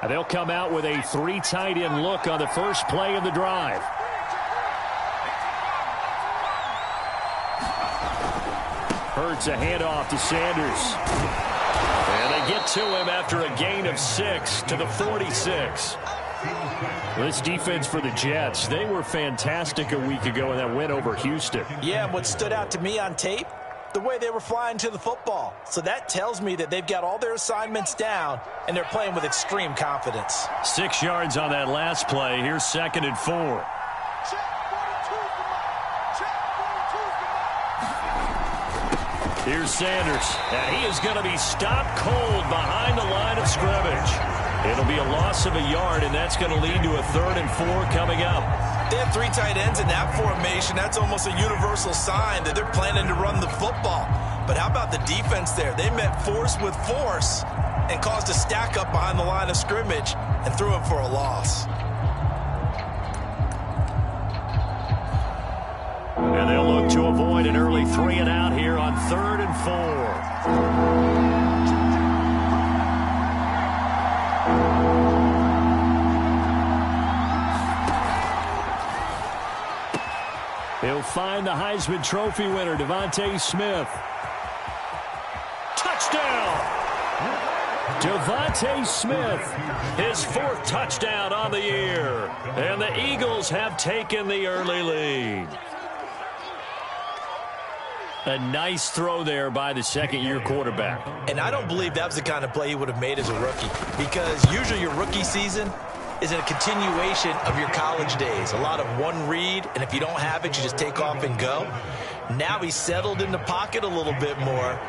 And they'll come out with a 3 tight end look on the first play of the drive. Hurts a handoff to Sanders. And they get to him after a gain of 6 to the 46. This defense for the Jets, they were fantastic a week ago in that win over Houston. Yeah, and what stood out to me on tape, the way they were flying to the football. So that tells me that they've got all their assignments down, and they're playing with extreme confidence. 6 yards on that last play. Here's 2nd and 4. Here's Sanders, and he is going to be stopped cold behind the line of scrimmage. It'll be a loss of a yard, and that's going to lead to a 3rd and 4 coming up. They have 3 tight ends in that formation. That's almost a universal sign that they're planning to run the football. But how about the defense there? They met force with force and caused a stack up behind the line of scrimmage and threw him for a loss. And they'll look to avoid an early 3 and out here on 3rd and 4. He'll find the Heisman Trophy winner, Devontae Smith. Touchdown! Devontae Smith, his 4th touchdown on the year. And the Eagles have taken the early lead. A nice throw there by the second-year quarterback. And I don't believe that was the kind of play he would have made as a rookie, because usually your rookie season is a continuation of your college days. A lot of one read, and if you don't have it, you just take off and go. Now he's settled in the pocket a little bit more,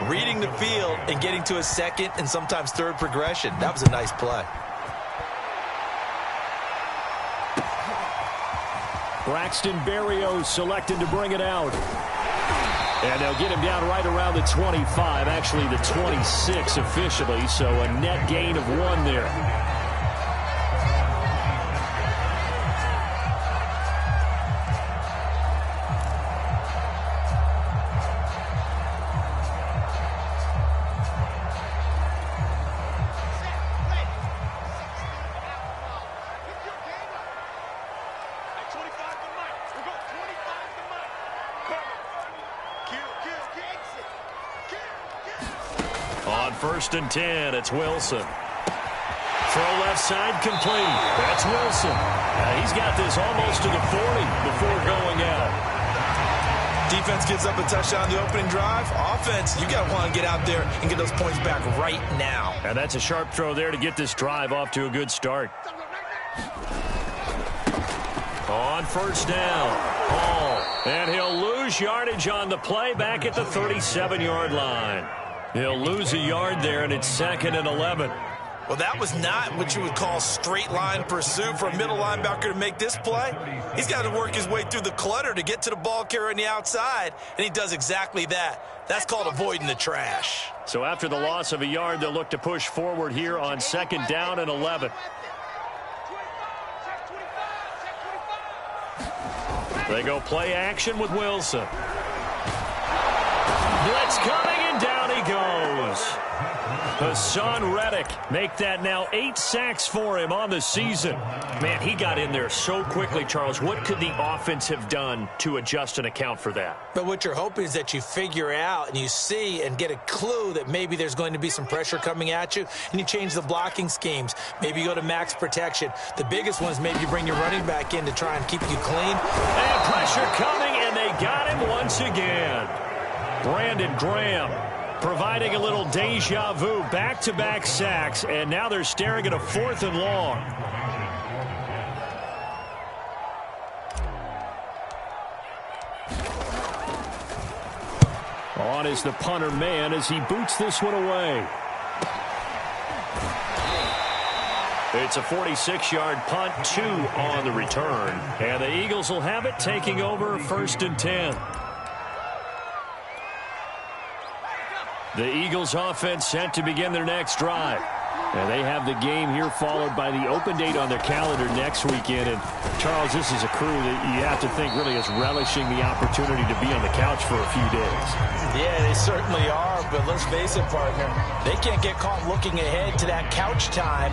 reading the field and getting to a 2nd and sometimes 3rd progression. That was a nice play. Braxton Berrios selected to bring it out. And they'll get him down right around the 25, actually the 26 officially, so a net gain of 1 there. On 1st and 10, it's Wilson. Throw left side complete. That's Wilson. He's got this almost to the 40 before going out. Defense gives up a touchdown on the opening drive. Offense, you got to want to get out there and get those points back right now. And that's a sharp throw there to get this drive off to a good start. On 1st down, Hall. And he'll lose yardage on the play back at the 37-yard line. He'll lose a yard there, and it's 2nd and 11. Well, that was not what you would call straight line pursuit for a middle linebacker to make this play. He's got to work his way through the clutter to get to the ball carrier on the outside, and he does exactly that. That's called avoiding the trash. So after the loss of a yard, they'll look to push forward here on 2nd down and 11. They go play action with Wilson. Blitz coming, and down he goes. Hassan Reddick make that now 8 sacks for him on the season. Man, he got in there so quickly, Charles. What could the offense have done to adjust and account for that? But what you're hoping is that you figure out and you see and get a clue that maybe there's going to be some pressure coming at you, and you change the blocking schemes. Maybe you go to max protection. The biggest one is maybe you bring your running back in to try and keep you clean. And pressure coming, and they got him once again. Brandon Graham providing a little deja vu, back-to-back sacks, and now they're staring at a 4th and long. On is the punter man as he boots this one away. It's a 46-yard punt, 2 on the return, and the Eagles will have it, taking over 1st and 10. The Eagles offense set to begin their next drive. And they have the game here followed by the open date on their calendar next weekend. And, Charles, this is a crew that you have to think really is relishing the opportunity to be on the couch for a few days. Yeah, they certainly are, but let's face it, partner. They can't get caught looking ahead to that couch time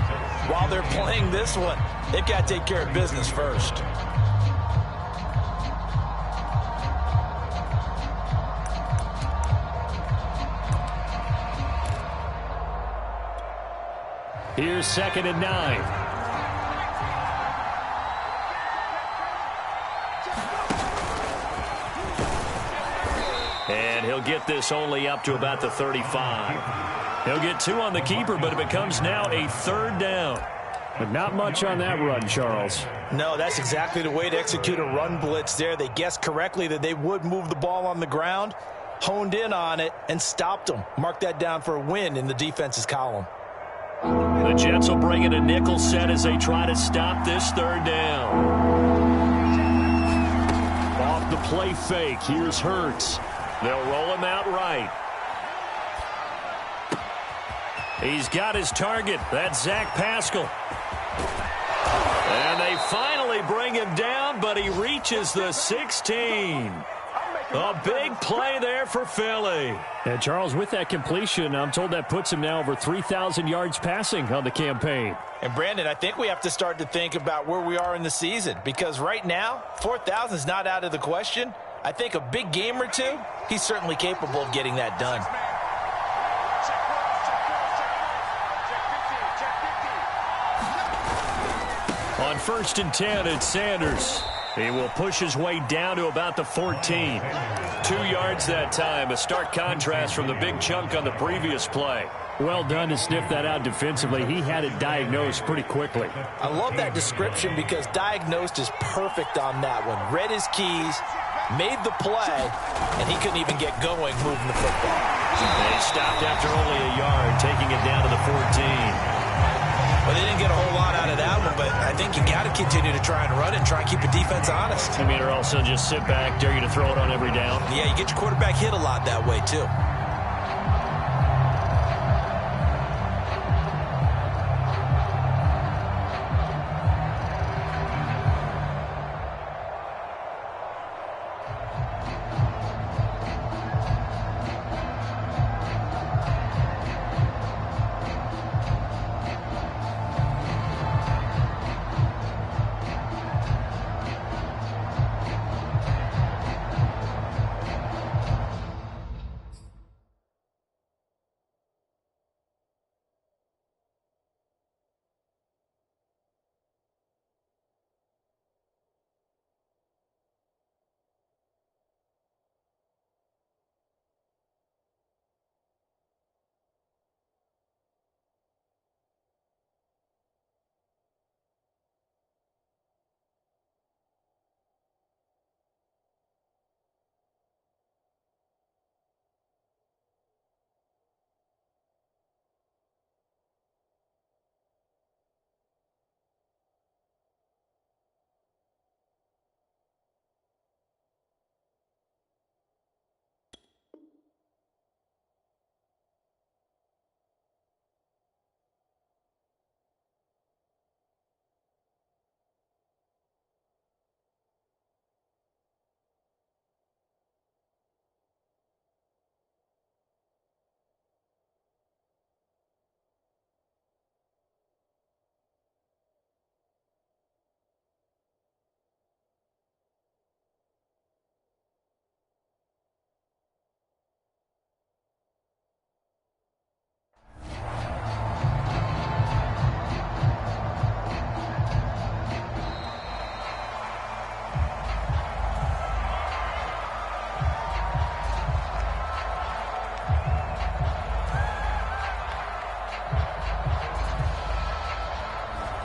while they're playing this one, they've got to take care of business first. Here's 2nd and 9. And he'll get this only up to about the 35. He'll get 2 on the keeper, but it becomes now a 3rd down. But not much on that run, Charles. No, that's exactly the way to execute a run blitz there. They guessed correctly that they would move the ball on the ground, honed in on it, and stopped them. Mark that down for a win in the defense's column. The Jets will bring in a nickel set as they try to stop this 3rd down. Off the play fake, here's Hurts. They'll roll him out right. He's got his target. That's Zach Pascal. And they finally bring him down, but he reaches the 16. A big play there for Philly. And Charles, with that completion, I'm told that puts him now over 3,000 yards passing on the campaign. And Brandon, I think we have to start to think about where we are in the season, because right now, 4,000 is not out of the question. I think a big game or two, he's certainly capable of getting that done. On 1st and 10, it's Sanders. He will push his way down to about the 14. 2 yards that time, a stark contrast from the big chunk on the previous play. Well done to sniff that out defensively. He had it diagnosed pretty quickly. I love that description because diagnosed is perfect on that one. Read his keys, made the play, and he couldn't even get going moving the football. They stopped after only a yard, taking it down to the 14. Well, they didn't get a whole lot out of that one, but I think you got to continue to try and run and try and keep the defense honest. I mean, or also just sit back, dare you to throw it on every down. Yeah, you get your quarterback hit a lot that way, too.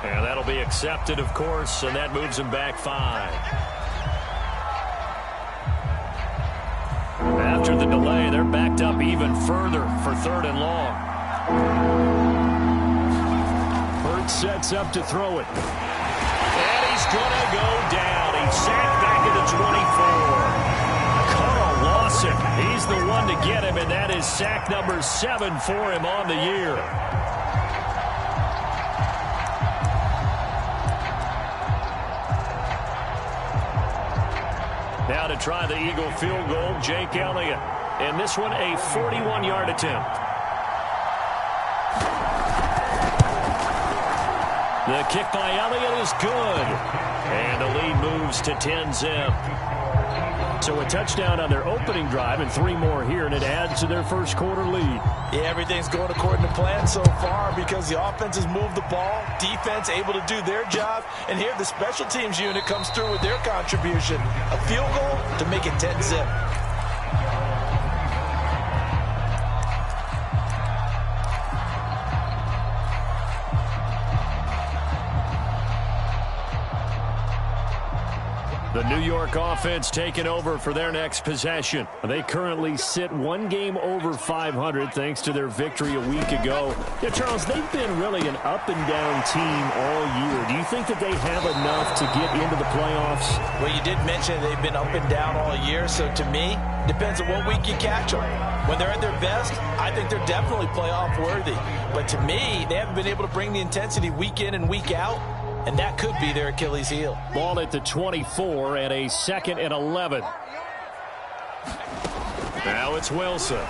And that'll be accepted, of course, and that moves him back 5. After the delay, they're backed up even further for 3rd and long. Hurts sets up to throw it. And he's going to go down. He's sacked back at the 24. Carl Lawson, he's the one to get him, and that is sack number 7 for him on the year. Now to try the Eagle field goal, Jake Elliott. And this one, a 41-yard attempt. The kick by Elliott is good. And the lead moves to 10-zip. So a touchdown on their opening drive and 3 more here, and it adds to their first quarter lead. Yeah, everything's going according to plan so far because the offense has moved the ball, defense able to do their job, and here the special teams unit comes through with their contribution. A field goal to make it 10-zip. The New York offense taking over for their next possession. They currently sit 1 game over 500 thanks to their victory a week ago. Yeah, Charles, they've been really an up-and-down team all year. Do you think that they have enough to get into the playoffs? Well, you did mention they've been up and down all year, so to me, depends on what week you catch them. When they're at their best, I think they're definitely playoff worthy. But to me, they haven't been able to bring the intensity week in and week out. And that could be their Achilles heel. Ball at the 24 and a 2nd and 11. Now it's Wilson.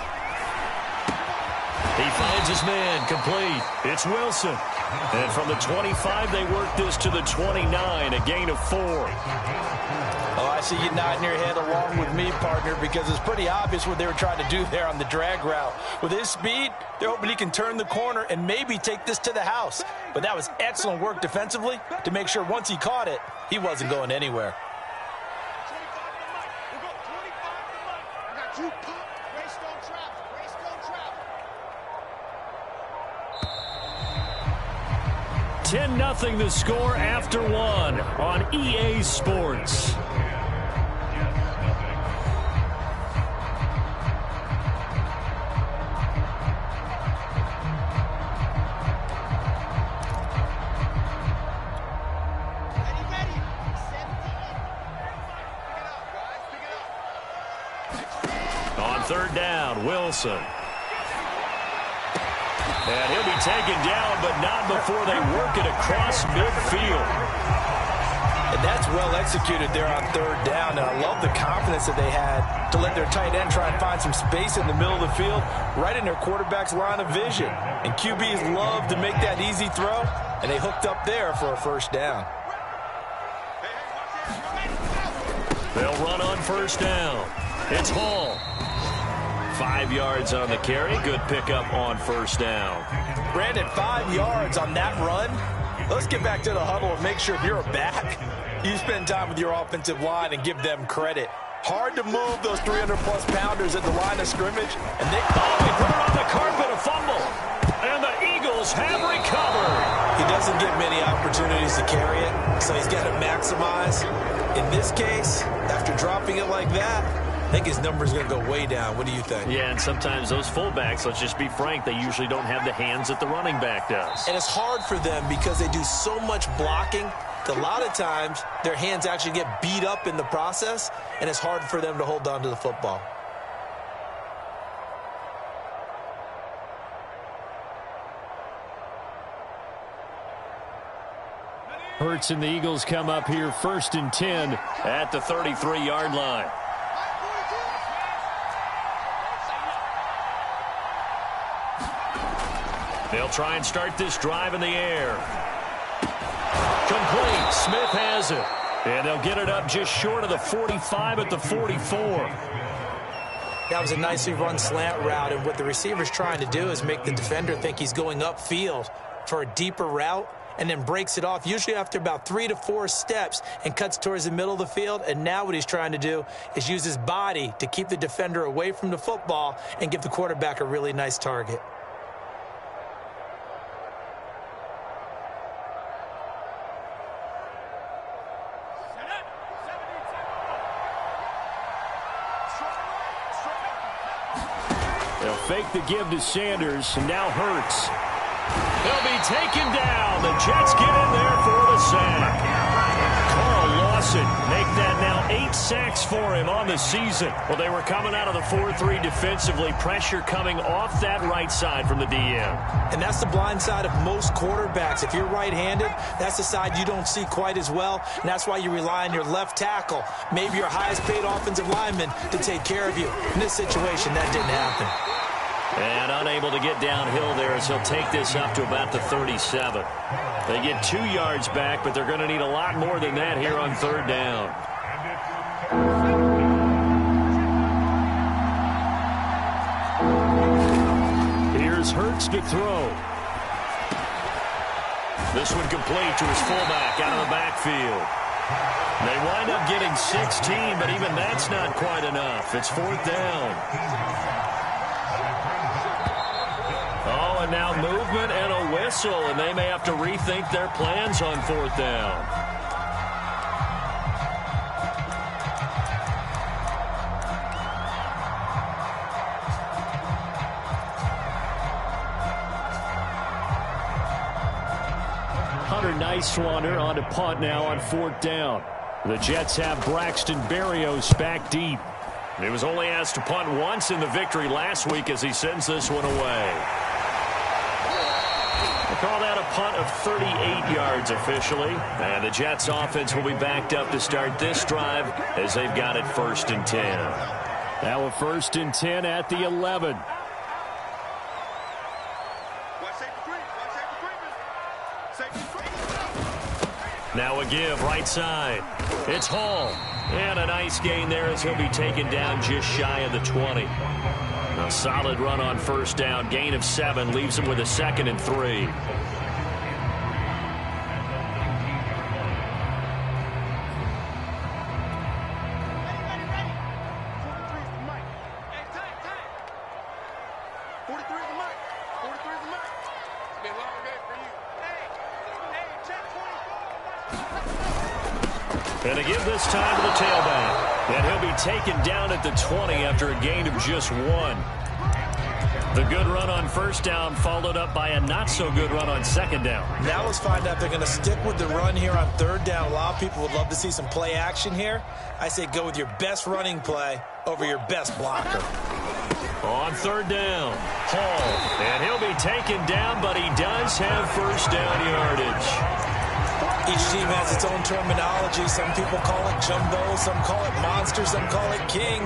He finds his man, complete. It's Wilson. And from the 25, they work this to the 29, a gain of 4. Oh, I see you nodding your head along with me, partner, because it's pretty obvious what they were trying to do there on the drag route. With his speed, they're hoping he can turn the corner and maybe take this to the house. But that was excellent work defensively to make sure once he caught it, he wasn't going anywhere. Ten 10-0 the score after 1 on EA Sports. On 3rd down, Wilson. And he'll be taken down, but not before they work it across midfield. And that's well executed there on 3rd down. And I love the confidence that they had to let their tight end try and find some space in the middle of the field, right in their quarterback's line of vision. And QBs love to make that easy throw, and they hooked up there for a 1st down. They'll run on 1st down. It's Hall. 5 yards on the carry. Good pickup on 1st down. Brandon, 5 yards on that run. Let's get back to the huddle and make sure if you're a back, you spend time with your offensive line and give them credit. Hard to move those 300-plus pounders at the line of scrimmage. And they put it on the carpet, a fumble. And the Eagles have recovered. He doesn't get many opportunities to carry it, so he's got to maximize. In this case, after dropping it like that, I think his number's going to go way down. What do you think? Yeah, and sometimes those fullbacks, let's just be frank, they usually don't have the hands that the running back does. And it's hard for them because they do so much blocking that a lot of times their hands actually get beat up in the process, and it's hard for them to hold on to the football. Hurts and the Eagles come up here 1st and 10 at the 33-yard line. They'll try and start this drive in the air. Complete. Smith has it. And they'll get it up just short of the 45 at the 44. That was a nicely run slant route, and what the receiver's trying to do is make the defender think he's going upfield for a deeper route, and then breaks it off, usually after about 3 to 4 steps, and cuts towards the middle of the field. And now what he's trying to do is use his body to keep the defender away from the football and give the quarterback a really nice target. They'll fake the give to Sanders, and now Hurts. They'll be taken down. The Jets get in there for the sack. Carl Lawson make that now 8 sacks for him on the season. Well, they were coming out of the 4-3 defensively. Pressure coming off that right side from the DM. And that's the blind side of most quarterbacks. If you're right-handed, that's the side you don't see quite as well. And that's why you rely on your left tackle, maybe your highest-paid offensive lineman, to take care of you. In this situation, that didn't happen. And unable to get downhill there as he'll take this up to about the 37. They get 2 yards back, but they're going to need a lot more than that here on third down. Here's Hurts to throw. This one complete to his fullback out of the backfield. They wind up getting 16, but even that's not quite enough. It's fourth down. Oh, and now movement and a whistle, and they may have to rethink their plans on fourth down. Hunter Nicewander on to punt now on fourth down. The Jets have Braxton Berrios back deep. He was only asked to punt once in the victory last week as he sends this one away. They call that a punt of 38 yards officially. And the Jets offense will be backed up to start this drive as they've got it 1st and 10. Now a 1st and 10 at the 11. Now a give right side. It's Hall. And a nice gain there as he'll be taken down just shy of the 20. A solid run on first down. Gain of 7 leaves him with a 2nd and 3. And a give this time to the tailback. And he'll be taken down at the 20 after a gain of just 1. The good run on first down followed up by a not-so-good run on second down. Now let's find out if they're going to stick with the run here on third down. A lot of people would love to see some play action here. I say go with your best running play over your best blocker. On third down, Hall. And he'll be taken down, but he does have first down yardage. Each team has its own terminology. Some people call it jumbo, some call it monster, some call it king.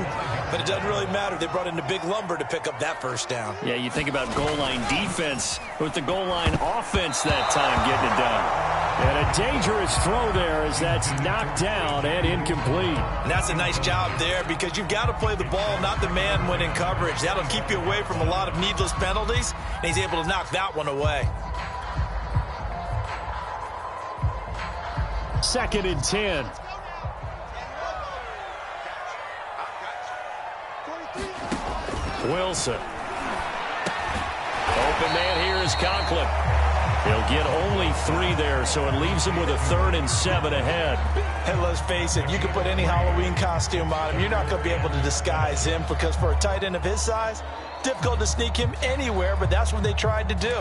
But it doesn't really matter. They brought in the big lumber to pick up that first down. Yeah, you think about goal line defense with the goal line offense that time getting it done. And a dangerous throw there as that's knocked down and incomplete. And that's a nice job there because you've got to play the ball, not the man when in coverage. That'll keep you away from a lot of needless penalties. And he's able to knock that one away. 2nd and 10. Wilson. Open man here is Conklin. He'll get only 3 there, so it leaves him with a 3rd and 7 ahead. And let's face it, you can put any Halloween costume on him. You're not going to be able to disguise him because for a tight end of his size, difficult to sneak him anywhere, but that's what they tried to do.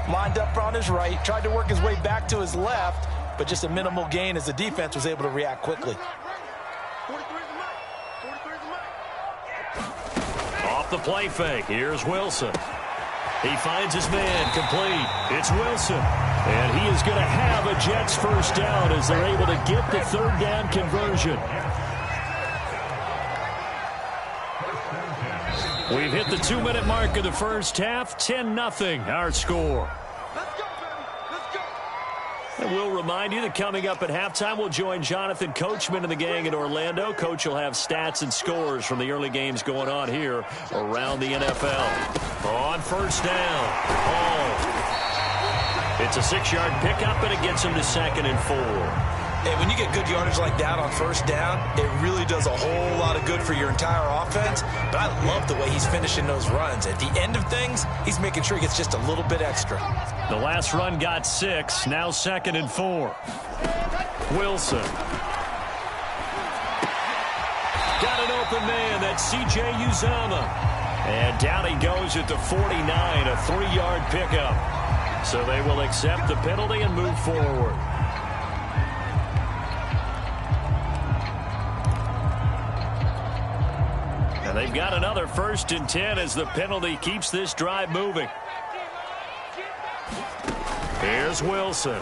Lined up on his right, tried to work his way back to his left, but just a minimal gain as the defense was able to react quickly. Off the play fake, here's Wilson. He finds his man complete. It's Wilson. And he is going to have a Jets first down as they're able to get the third down conversion. We've hit the 2-minute mark of the first half. 10-0 our score. And we'll remind you that coming up at halftime, we'll join Jonathan Coachman and the gang in Orlando. Coach will have stats and scores from the early games going on here around the NFL. On first down, Hall. It's a 6-yard pickup, and it gets him to 2nd and 4. Hey, when you get good yardage like that on first down, it really does a whole lot of good for your entire offense. But I love the way he's finishing those runs. At the end of things, he's making sure he gets just a little bit extra. The last run got 6, now 2nd and 4. Wilson. Got an open man, that's C.J. Uzomah. And down he goes at the 49, a 3-yard pickup. So they will accept the penalty and move forward. And they've got another 1st and 10 as the penalty keeps this drive moving. Here's Wilson.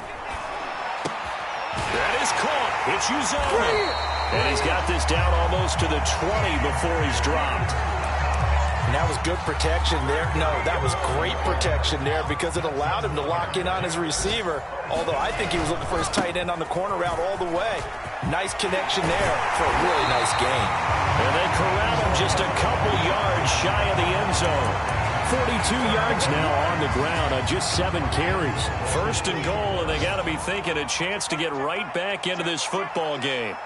That is caught. It's Uzomah. And he's got this down almost to the 20 before he's dropped. And that was good protection there. No, that was great protection there because it allowed him to lock in on his receiver, although I think he was looking for his tight end on the corner route all the way. Nice connection there for a really nice gain. And they corral him just a couple yards shy of the end zone. 42 yards now on the ground on just 7 carries. First and goal, and they got to be thinking a chance to get right back into this football game.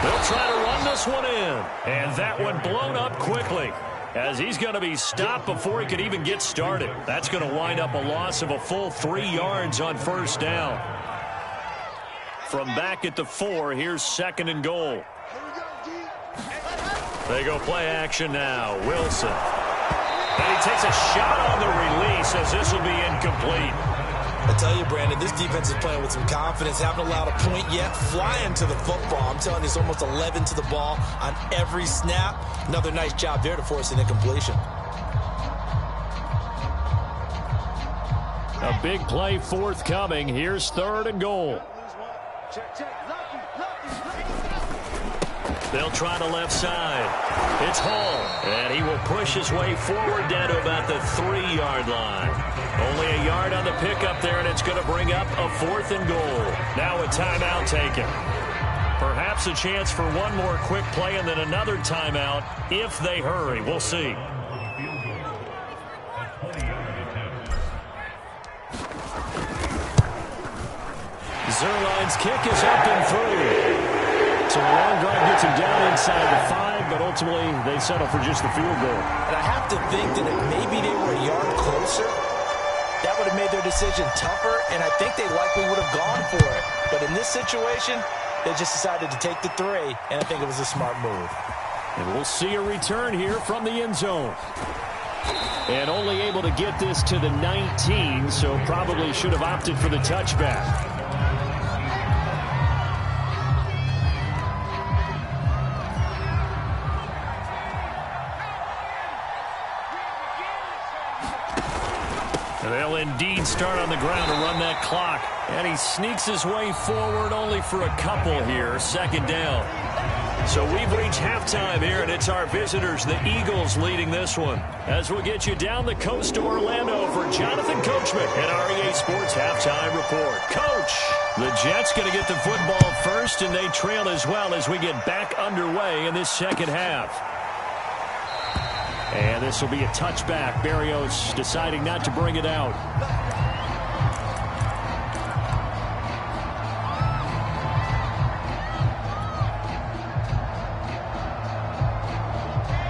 They'll try to run this one in. And that one blown up quickly, as he's going to be stopped before he could even get started. That's going to wind up a loss of a full 3 yards on first down. From back at the 4, here's second and goal. They go play action now. Wilson. And he takes a shot on the release, as this will be incomplete. I tell you, Brandon, this defense is playing with some confidence. Haven't allowed a point yet. Flying to the football. I'm telling you, it's almost 11 to the ball on every snap. Another nice job there to force an incompletion. A big play forthcoming. Here's third and goal. They'll try the left side. It's Hall, and he will push his way forward down to about the 3-yard line. Only a yard on the pickup there, and it's going to bring up a 4th and goal. Now a timeout taken. Perhaps a chance for one more quick play and then another timeout if they hurry. We'll see. Zuerlein's kick is up and through. So a long drive gets him down inside the 5, but ultimately they settle for just the field goal. And I have to think that if maybe they were a yard closer, that would have made their decision tougher, and I think they likely would have gone for it. But in this situation, they just decided to take the 3, and I think it was a smart move. And we'll see a return here from the end zone. And only able to get this to the 19, so probably should have opted for the touchback. They'll indeed start on the ground to run that clock. And he sneaks his way forward only for a couple here. Second down. So we've reached halftime here, and it's our visitors, the Eagles, leading this one. As we'll get you down the coast to Orlando for Jonathan Coachman at our EA Sports Halftime Report. Coach, the Jets going to get the football first, and they trail as well as we get back underway in this second half. And this will be a touchback. Berrios deciding not to bring it out.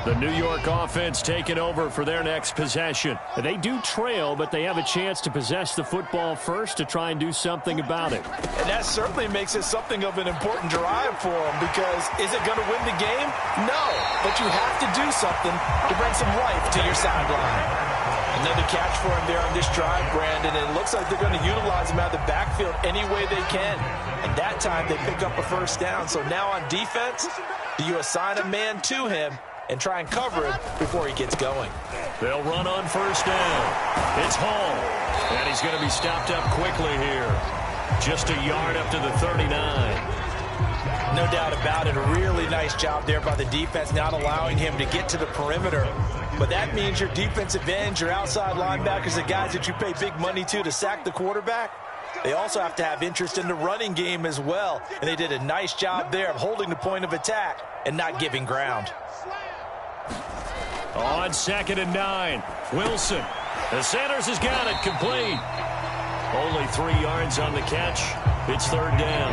The New York offense taking over for their next possession. They do trail, but they have a chance to possess the football first to try and do something about it. And that certainly makes it something of an important drive for them, because is it going to win the game? No, but you have to do something to bring some life to your sideline. Another catch for him there on this drive, Brandon, and it looks like they're going to utilize him out of the backfield any way they can. And that time they pick up a first down. So now on defense, do you assign a man to him and try and cover it before he gets going? They'll run on first down. It's Hall, and he's going to be stopped up quickly here. Just a yard up to the 39. No doubt about it. A really nice job there by the defense, not allowing him to get to the perimeter. But that means your defensive ends, your outside linebackers, the guys that you pay big money to sack the quarterback, they also have to have interest in the running game as well. And they did a nice job there of holding the point of attack and not giving ground. On 2nd and 9, Wilson. The Sanders has got it complete. Only 3 yards on the catch. It's third down.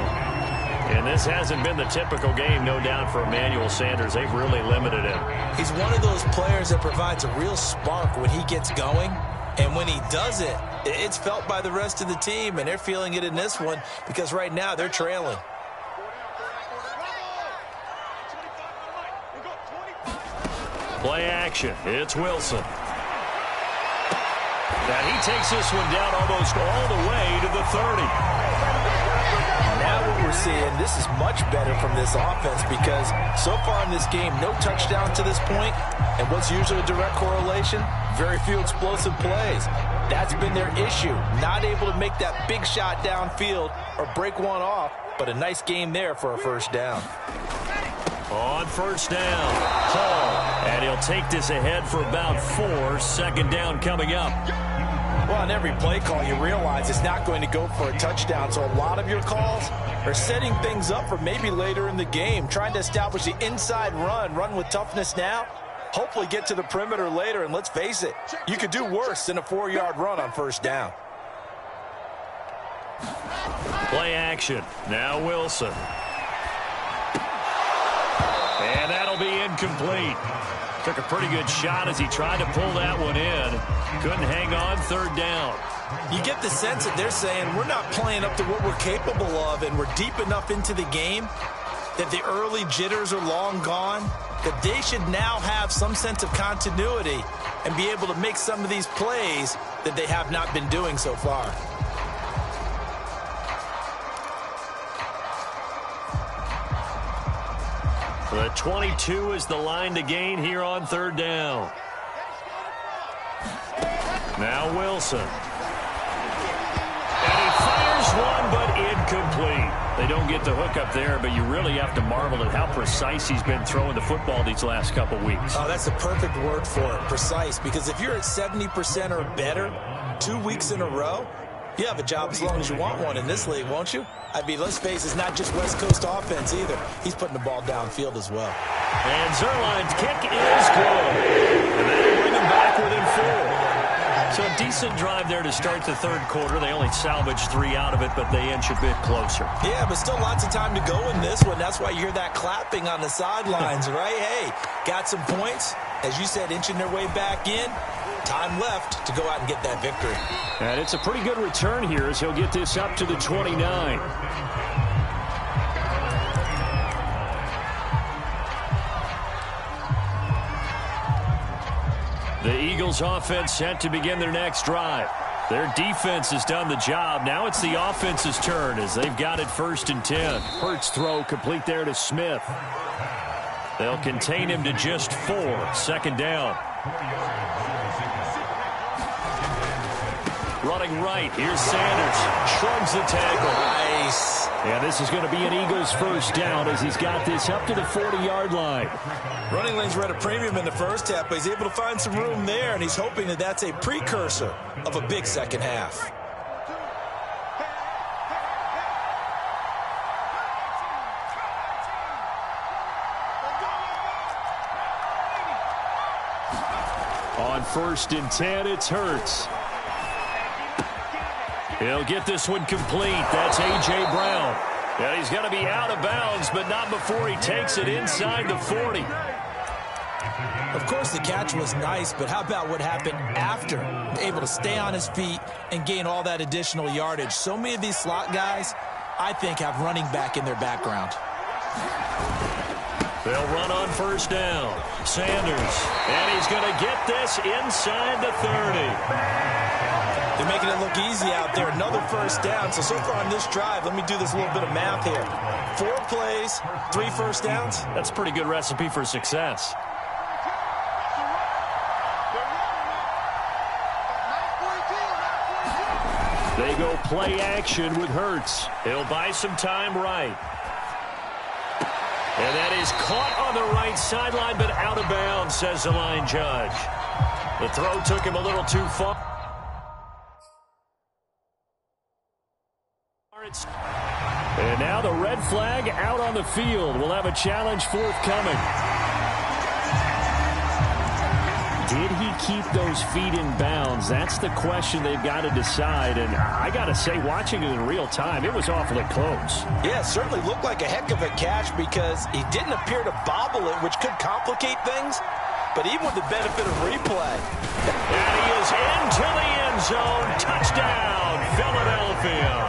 And this hasn't been the typical game, no doubt, for Emmanuel Sanders. They've really limited him. He's one of those players that provides a real spark when he gets going. And when he does it, it's felt by the rest of the team. And they're feeling it in this one because right now they're trailing. Play action. It's Wilson. Now he takes this one down almost all the way to the 30. Now what we're seeing, this is much better from this offense because so far in this game, no touchdown to this point. And what's usually a direct correlation? Very few explosive plays. That's been their issue. Not able to make that big shot downfield or break one off, but a nice game there for a first down. On first down, Hall, and he'll take this ahead for about 4. Second down coming up. Well, on every play call, you realize it's not going to go for a touchdown, so a lot of your calls are setting things up for maybe later in the game, trying to establish the inside run with toughness now, hopefully get to the perimeter later, and let's face it, you could do worse than a 4-yard run on first down. Play action. Now Wilson. And that'll be incomplete. Took a pretty good shot as he tried to pull that one in. Couldn't hang on third down. You get the sense that they're saying we're not playing up to what we're capable of, and we're deep enough into the game that the early jitters are long gone, that they should now have some sense of continuity and be able to make some of these plays that they have not been doing so far. The 22 is the line to gain here on third down. Now Wilson. And he fires one, but incomplete. They don't get the hook up there, but you really have to marvel at how precise he's been throwing the football these last couple weeks. Oh, that's the perfect word for it, precise, because if you're at 70% or better 2 weeks in a row, you have a job as long as you want one in this league, won't you? I mean, let's face it, it's not just West Coast offense either. He's putting the ball downfield as well. And Zerline's kick is good. And that'll bring him back within 4. So a decent drive there to start the third quarter. They only salvaged 3 out of it, but they inch a bit closer. Yeah, but still lots of time to go in this one. That's why you hear that clapping on the sidelines, right? Hey, got some points. As you said, inching their way back in. Time left to go out and get that victory. And it's a pretty good return here as he'll get this up to the 29. The Eagles offense set to begin their next drive. Their defense has done the job. Now it's the offense's turn as they've got it 1st and 10. Hurts throw complete there to Smith. They'll contain him to just 4. Second down. Running right, here's Sanders. Shrugs the tackle. Nice. And this is going to be an Eagles first down as he's got this up to the 40-yard line. Running lanes were at a premium in the first half, but he's able to find some room there, and he's hoping that that's a precursor of a big second half. On 1st and 10, it's Hurts. He'll get this one complete. That's A.J. Brown. And he's going to be out of bounds, but not before he takes it inside the 40. Of course, the catch was nice, but how about what happened after? Able to stay on his feet and gain all that additional yardage. So many of these slot guys, I think, have running back in their background. They'll run on first down. Sanders. And he's going to get this inside the 30. They're making it look easy out there. Another first down. So far on this drive, let me do this little bit of math here. 4 plays, 3 first downs. That's a pretty good recipe for success. They go play action with Hurts. He'll buy some time right. And that is caught on the right sideline, but out of bounds, says the line judge. The throw took him a little too far. And now the red flag out on the field. We'll have a challenge forthcoming. Did he keep those feet in bounds? That's the question they've got to decide. And I got to say, watching it in real time, it was awfully close. Yeah, it certainly looked like a heck of a catch because he didn't appear to bobble it, which could complicate things. But even with the benefit of replay. And he is into the end zone. Touchdown, Philadelphia.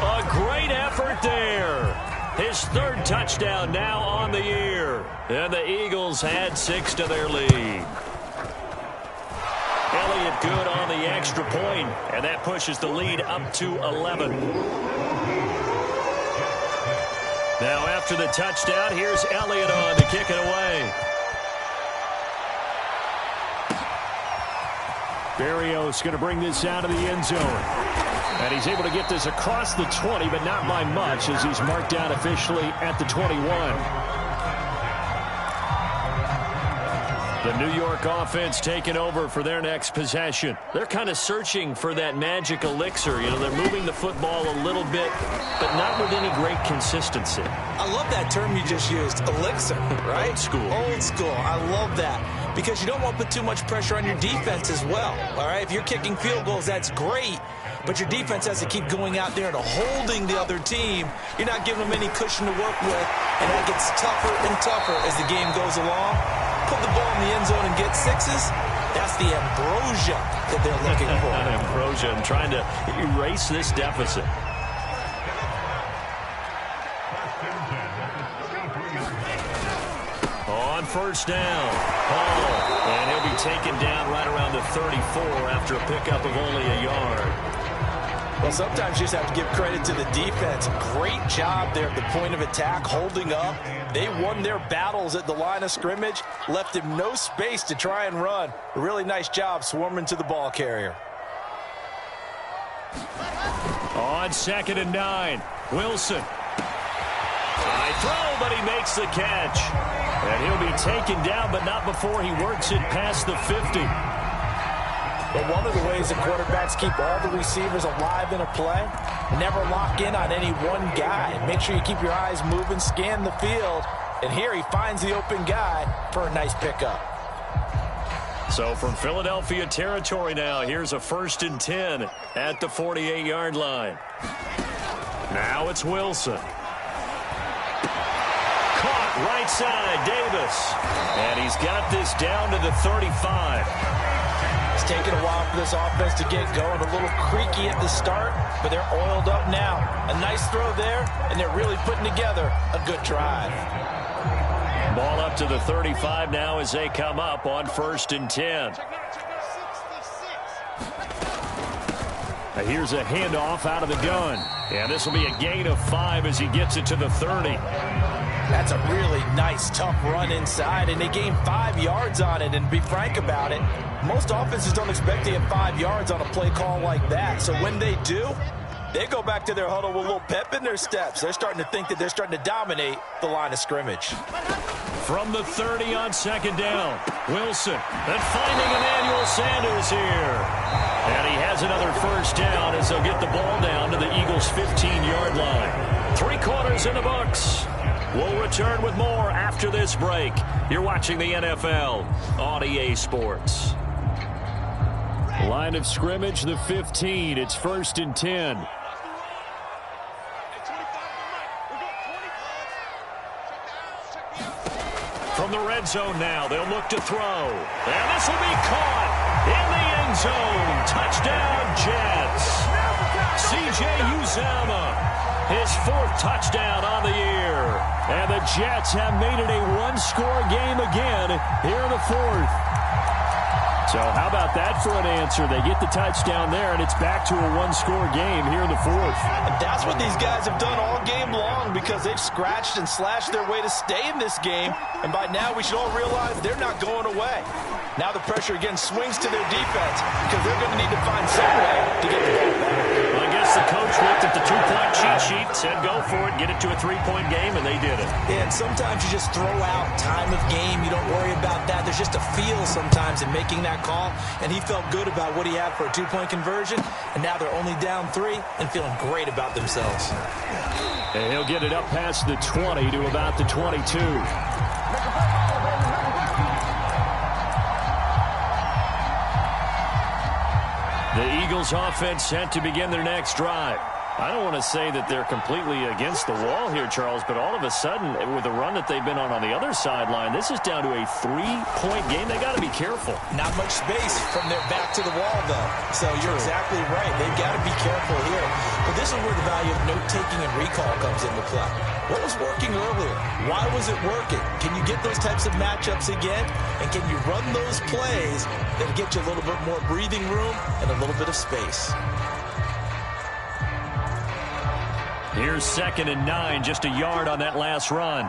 A great effort there. His 3rd touchdown now on the year. And the Eagles add 6 to their lead. Elliott good on the extra point, and that pushes the lead up to 11. Now after the touchdown, here's Elliott on to kick it away. Berrios going to bring this out of the end zone. And he's able to get this across the 20, but not by much as he's marked down officially at the 21. The New York offense taking over for their next possession. They're kind of searching for that magic elixir. You know, they're moving the football a little bit, but not with any great consistency. I love that term you just used, elixir, right? Old school. Old school. I love that because you don't want to put too much pressure on your defense as well, all right? If you're kicking field goals, that's great, but your defense has to keep going out there and holding the other team. You're not giving them any cushion to work with, and that gets tougher and tougher as the game goes along. Put the ball in the end zone and get sixes. That's the ambrosia that they're looking for. Ambrosia and trying to erase this deficit. On first down, Hall, and he'll be taken down right around the 34 after a pickup of only a yard. Well, sometimes you just have to give credit to the defense. Great job there at the point of attack, holding up. They won their battles at the line of scrimmage, left him no space to try and run. A really nice job swarming to the ball carrier. On 2nd and 9, Wilson. High throw, but he makes the catch. And he'll be taken down, but not before he works it past the 50. But one of the ways that quarterbacks keep all the receivers alive in a play, never lock in on any one guy. Make sure you keep your eyes moving, scan the field. And here he finds the open guy for a nice pickup. So from Philadelphia territory now, here's a 1st and 10 at the 48-yard line. Now it's Wilson. Caught right side, Davis. And he's got this down to the 35. It's taken a while for this offense to get going. A little creaky at the start, but they're oiled up now. A nice throw there, and they're really putting together a good drive. Ball up to the 35 now as they come up on 1st and 10. Now here's a handoff out of the gun. And this will be a gain of 5 as he gets it to the 30. That's a really nice, tough run inside, and they gained 5 yards on it. And to be frank about it, most offenses don't expect to get 5 yards on a play call like that. So when they do, they go back to their huddle with a little pep in their steps. They're starting to think that they're starting to dominate the line of scrimmage. From the 30 on 2nd down, Wilson. And finding Emmanuel Sanders here. And he has another 1st down as they'll get the ball down to the Eagles' 15-yard line. 3 quarters in the books. We'll return with more after this break. You're watching the NFL on EA Sports. Line of scrimmage, the 15. It's 1st and 10. From the red zone now, they'll look to throw. And this will be caught in the end zone. Touchdown, Jets. C.J. Uzomah, his 4th touchdown on the year. And the Jets have made it a one-score game again here in the 4th. So how about that for an answer? They get the touchdown there, and it's back to a one-score game here in the 4th. And that's what these guys have done all game long because they've scratched and slashed their way to stay in this game. And by now, we should all realize they're not going away. Now the pressure again swings to their defense because they're going to need to find some way to get the ball back. Well, I guess the coach looked at the 2-point cheat sheet, said go for it, get it to a 3-point game, and they did it. And sometimes you just throw out time of game. You don't worry about that. There's just a feel sometimes in making that call, and he felt good about what he had for a 2-point conversion, and now they're only down 3 and feeling great about themselves. And he'll get it up past the 20 to about the 22. The Eagles offense set to begin their next drive. I don't want to say that they're completely against the wall here, Charles, but all of a sudden, with the run that they've been on the other sideline, this is down to a 3-point game. They got to be careful. Not much space from their back to the wall, though. So you're exactly right. They've got to be careful here. But this is where the value of note-taking and recall comes into play. What was working earlier? Why was it working? Can you get those types of matchups again? And can you run those plays that get you a little bit more breathing room and a little bit of space? Here's 2nd and 9, just a yard on that last run.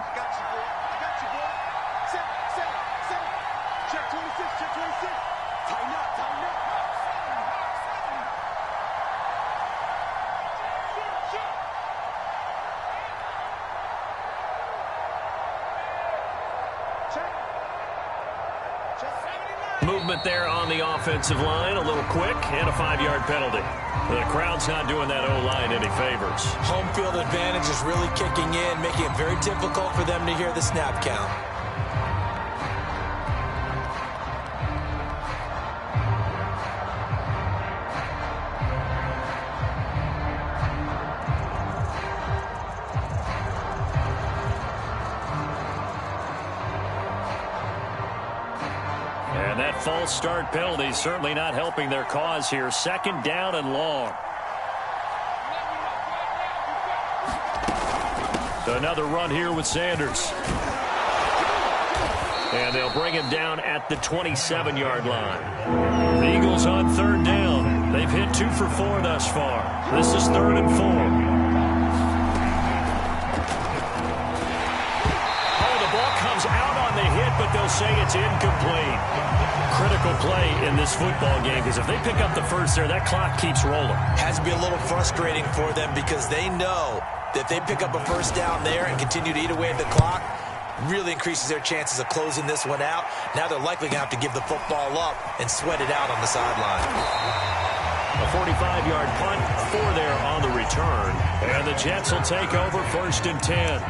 movement there on the offensive line. A little quick and a 5-yard penalty. The crowd's not doing that O-line any favors. Home field advantage is really kicking in, making it very difficult for them to hear the snap count. And that false start penalty certainly not helping their cause here. 2nd down and long. Another run here with Sanders. And they'll bring him down at the 27-yard line. The Eagles on 3rd down. They've hit 2 for 4 thus far. This is 3rd and 4. Oh, the ball comes out on the hit, but they'll say it's incomplete. Critical play in this football game, because if they pick up the first there, that clock keeps rolling. Has to be a little frustrating for them because they know that if they pick up a first down there and continue to eat away at the clock, really increases their chances of closing this one out. Now they're likely going to have to give the football up and sweat it out on the sideline. A 45-yard punt, 4 there on the return. And the Jets will take over 1st and 10.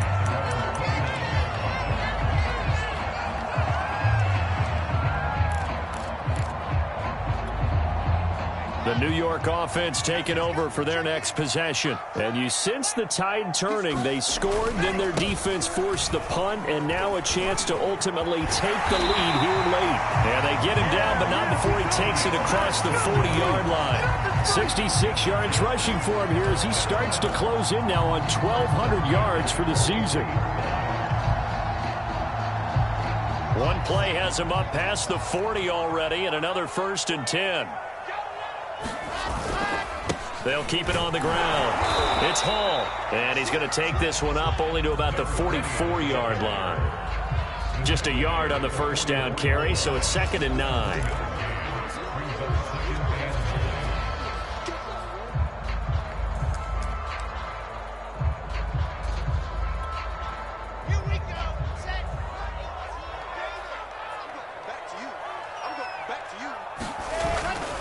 The New York offense taking over for their next possession. And you sense the tide turning. They scored, then their defense forced the punt, and now a chance to ultimately take the lead here late. And they get him down, but not before he takes it across the 40-yard line. 66 yards rushing for him here as he starts to close in now on 1,200 yards for the season. One play has him up past the 40 already, and another 1st and 10. They'll keep it on the ground. It's Hall, and he's going to take this one up only to about the 44-yard line. Just a yard on the first down carry, so it's 2nd and 9.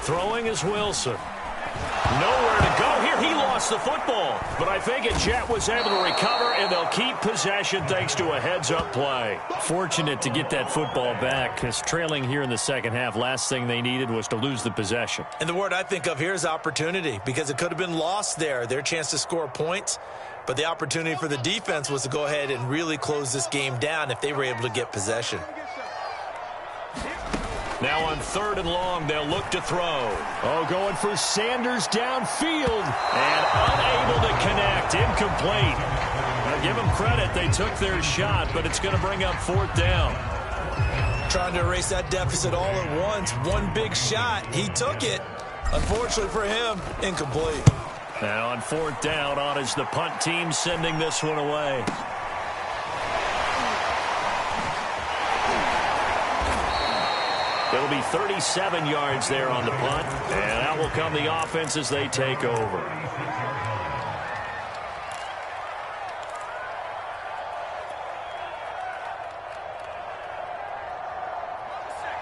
Throwing is Wilson. Nowhere to go here. He lost the football. But I think Jet was able to recover, and they'll keep possession thanks to a heads-up play. Fortunate to get that football back, because trailing here in the second half, last thing they needed was to lose the possession. And the word I think of here is opportunity, because it could have been lost there. Their chance to score points. But the opportunity for the defense was to go ahead and really close this game down if they were able to get possession. Now on 3rd and long, they'll look to throw. Oh, going for Sanders downfield. And unable to connect. Incomplete. Now give them credit. They took their shot, but it's going to bring up 4th down. Trying to erase that deficit all at once. One big shot. He took it. Unfortunately for him, incomplete. Now on 4th down, on is the punt team sending this one away. It'll be 37 yards there on the punt, and out will come the offense as they take over.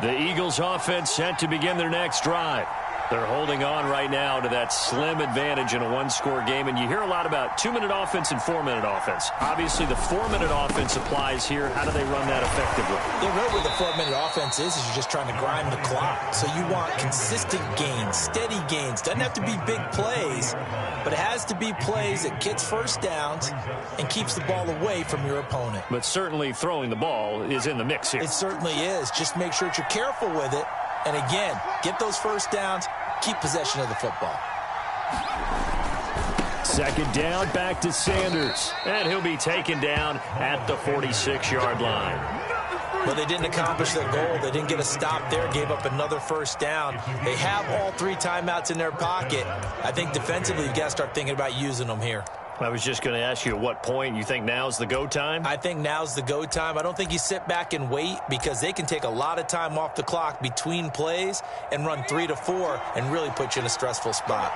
The Eagles offense set to begin their next drive. They're holding on right now to that slim advantage in a one-score game, and you hear a lot about 2-minute offense and 4-minute offense. Obviously, the 4-minute offense applies here. How do they run that effectively? Yeah, really where the 4-minute offense is you're just trying to grind the clock. So you want consistent gains, steady gains. Doesn't have to be big plays, but it has to be plays that gets first downs and keeps the ball away from your opponent. But certainly throwing the ball is in the mix here. It certainly is. Just make sure that you're careful with it. And again, get those first downs, keep possession of the football. 2nd down, back to Sanders. And he'll be taken down at the 46-yard line. Well, they didn't accomplish their goal. They didn't get a stop there, gave up another first down. They have all 3 timeouts in their pocket. I think defensively, you've got to start thinking about using them here. I was just going to ask you at what point you think now's the go time? I think now's the go time. I don't think you sit back and wait, because they can take a lot of time off the clock between plays and run 3 to 4 and really put you in a stressful spot.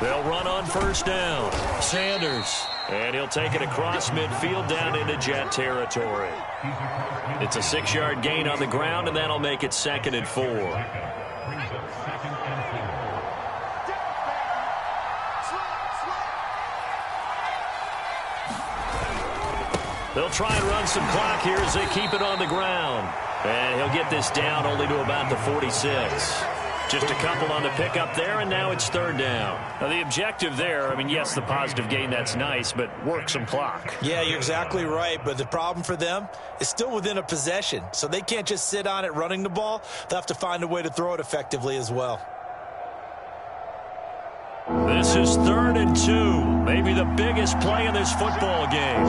They'll run on first down. Sanders. And he'll take it across midfield down into Jet territory. It's a 6-yard gain on the ground, and that'll make it 2nd and 4. They'll try and run some clock here as they keep it on the ground. And he'll get this down only to about the 46. Just a couple on the pickup there, and now it's 3rd down. Now, the objective there, I mean, yes, the positive gain, that's nice, but work some clock. Yeah, you're exactly right, but the problem for them is still within a possession, so they can't just sit on it running the ball. They'll have to find a way to throw it effectively as well. This is 3rd and 2, maybe the biggest play in this football game.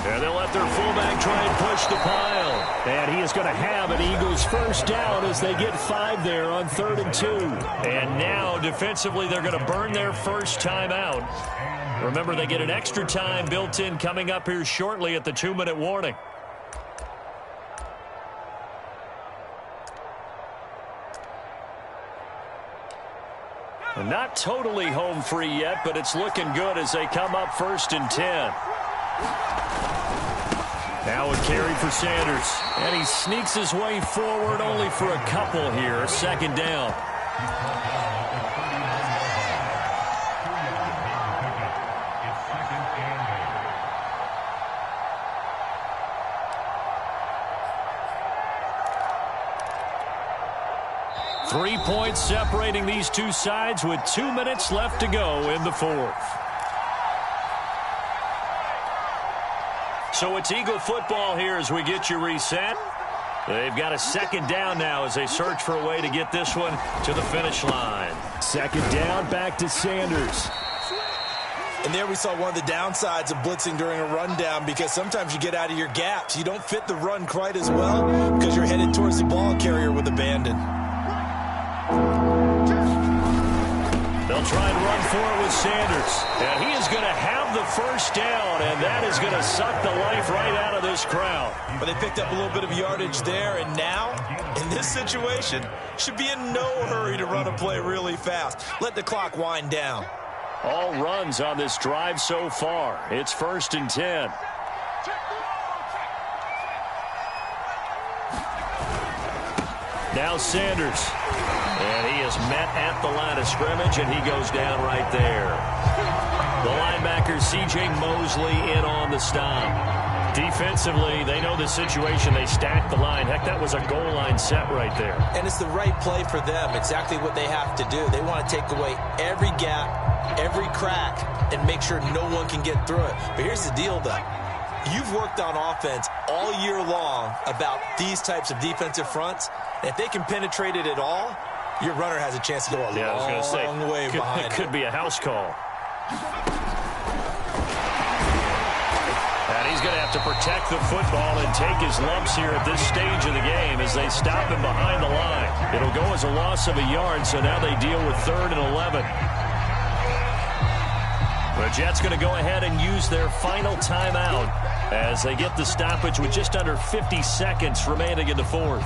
And they'll let their fullback try and push the pile. And he is going to have an Eagles first down as they get 5 there on 3rd and 2. And now, defensively, they're going to burn their first time out. Remember, they get an extra time built in coming up here shortly at the 2-minute warning. Not totally home free yet, but it's looking good as they come up 1st and 10. Now a carry for Sanders. And he sneaks his way forward only for a couple here. 2nd down. Three points separating these two sides with 2 minutes left to go in the 4th. So it's Eagle football here as we get you reset. They've got a 2nd down now as they search for a way to get this one to the finish line. 2nd down, back to Sanders. And there we saw one of the downsides of blitzing during a rundown, because sometimes you get out of your gaps. You don't fit the run quite as well because you're headed towards the ball carrier with abandon. They'll try and run for it with Sanders. And he is going to have the first down, and that is going to suck the life right out of this crowd. But they picked up a little bit of yardage there, and now, in this situation, should be in no hurry to run a play really fast. Let the clock wind down. All runs on this drive so far. It's 1st and 10. Now Sanders. And he is met at the line of scrimmage, and he goes down right there. The linebacker, C.J. Mosley, in on the stop. Defensively, they know the situation. They stack the line. Heck, that was a goal line set right there. And it's the right play for them. Exactly what they have to do. They want to take away every gap, every crack, and make sure no one can get through it. But here's the deal, though. You've worked on offense all year long about these types of defensive fronts. And if they can penetrate it at all, your runner has a chance to go a long way behind. It could be a house call. And he's going to have to protect the football and take his lumps here at this stage of the game as they stop him behind the line. It'll go as a loss of a yard, so now they deal with 3rd and 11. The Jets going to go ahead and use their final timeout as they get the stoppage with just under 50 seconds remaining in the 4th.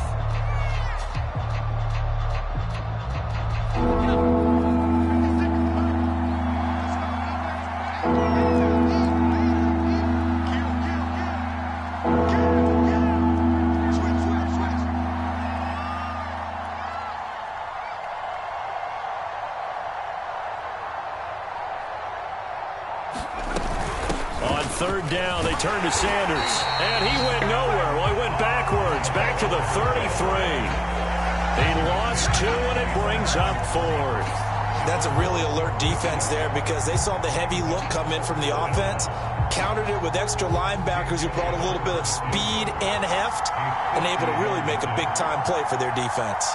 On 3rd down, they turn to Sanders. And he went nowhere. Well, he went backwards, back to the 33. He lost 2, and it brings up 4th. That's a really alert defense there, because they saw the heavy look come in from the offense, countered it with extra linebackers who brought a little bit of speed and heft, and able to really make a big-time play for their defense.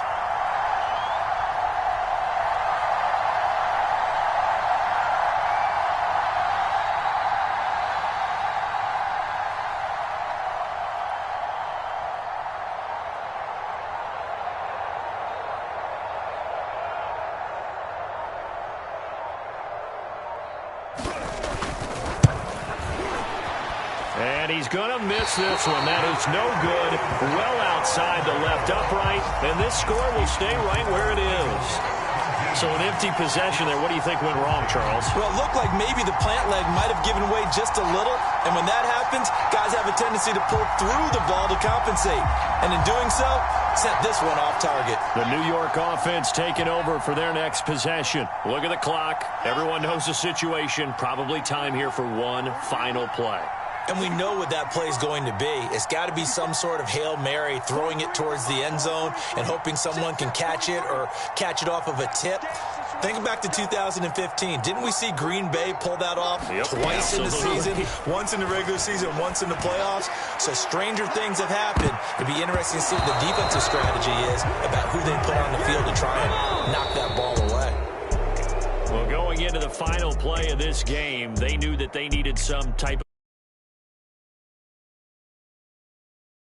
And he's going to miss this one. That is no good. Well outside the left upright. And this score will stay right where it is. So an empty possession there. What do you think went wrong, Charles? Well, it looked like maybe the plant leg might have given way just a little. And when that happens, guys have a tendency to pull through the ball to compensate. And in doing so, sent this one off target. The New York offense taking over for their next possession. Look at the clock. Everyone knows the situation. Probably time here for one final play. And we know what that play is going to be. It's got to be some sort of Hail Mary, throwing it towards the end zone and hoping someone can catch it or catch it off of a tip. Think back to 2015. Didn't we see Green Bay pull that off twice in the season? Once in the regular season, once in the playoffs. So stranger things have happened. It'd be interesting to see what the defensive strategy is about who they put on the field to try and knock that ball away. Well, going into the final play of this game, they knew that they needed some type